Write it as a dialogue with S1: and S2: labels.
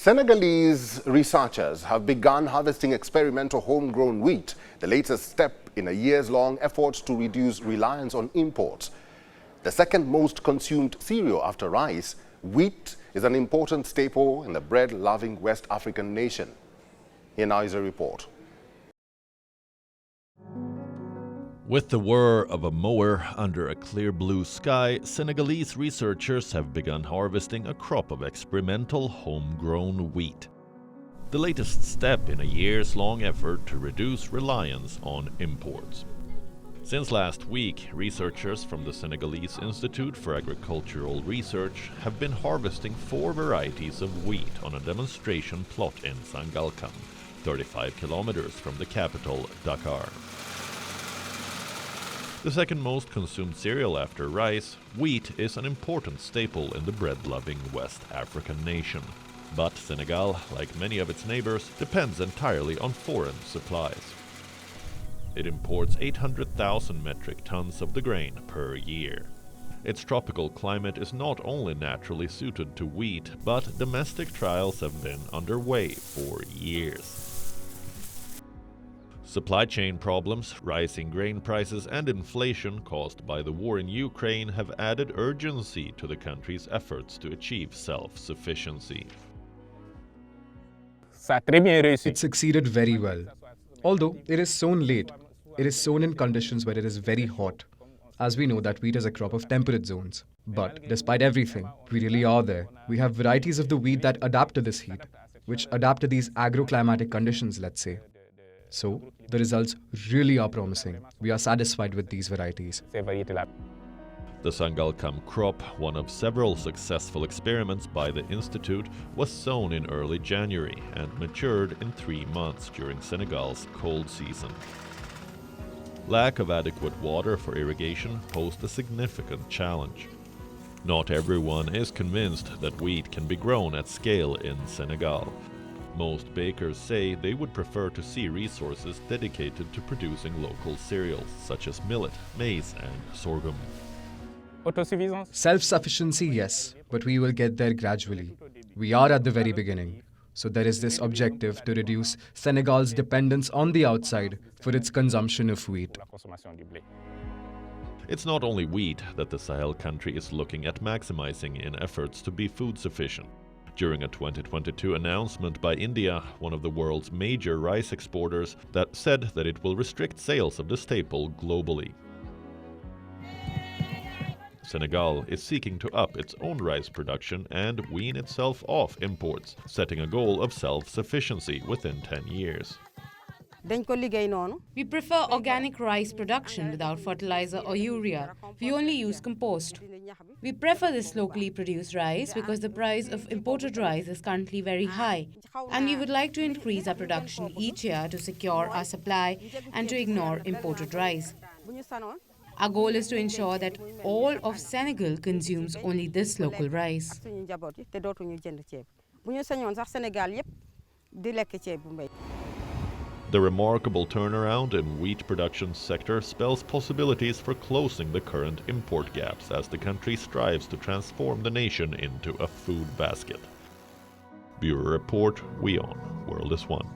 S1: Senegalese researchers have begun harvesting experimental homegrown wheat, the latest step in a years-long effort to reduce reliance on imports. The second most consumed cereal after rice, wheat is an important staple in the bread-loving West African nation. Here now is a report.
S2: With the whir of a mower under a clear blue sky, Senegalese researchers have begun harvesting a crop of experimental homegrown wheat. The latest step in a years-long effort to reduce reliance on imports. Since last week, researchers from the Senegalese Institute for Agricultural Research have been harvesting 4 varieties of wheat on a demonstration plot in Senegal, 35 kilometers from the capital, Dakar. The second most consumed cereal after rice, wheat is an important staple in the bread-loving West African nation. But Senegal, like many of its neighbors, depends entirely on foreign supplies. It imports 800,000 metric tons of the grain per year. Its tropical climate is not only naturally suited to wheat, but domestic trials have been underway for years. Supply chain problems, rising grain prices and inflation caused by the war in Ukraine have added urgency to the country's efforts to achieve self-sufficiency.
S3: It succeeded very well. Although it is sown late, it is sown in conditions where it is very hot, as we know that wheat is a crop of temperate zones. But despite everything, we really are there. We have varieties of the wheat that adapt to this heat, which adapt to these agroclimatic conditions, let's say. So, the results really are promising. We are satisfied with these varieties.
S2: The Senegal crop, one of several successful experiments by the Institute, was sown in early January and matured in 3 months during Senegal's cold season. Lack of adequate water for irrigation posed a significant challenge. Not everyone is convinced that wheat can be grown at scale in Senegal. Most bakers say they would prefer to see resources dedicated to producing local cereals such as millet, maize and sorghum.
S3: Self-sufficiency, yes, but we will get there gradually. We are at the very beginning. So there is this objective to reduce Senegal's dependence on the outside for its consumption of wheat.
S2: It's not only wheat that the Sahel country is looking at maximizing in efforts to be food sufficient. During a 2022 announcement by India, one of the world's major rice exporters, that said that it will restrict sales of the staple globally. Senegal is seeking to up its own rice production and wean itself off imports, setting a goal of self-sufficiency within 10 years.
S4: We prefer organic rice production without fertilizer or urea. We only use compost. We prefer this locally produced rice because the price of imported rice is currently very high, and we would like to increase our production each year to secure our supply and to ignore imported rice. Our goal is to ensure that all of Senegal consumes only this local rice.
S2: The remarkable turnaround in wheat production sector spells possibilities for closing the current import gaps as the country strives to transform the nation into a food basket. Bureau Report, WION, World is One.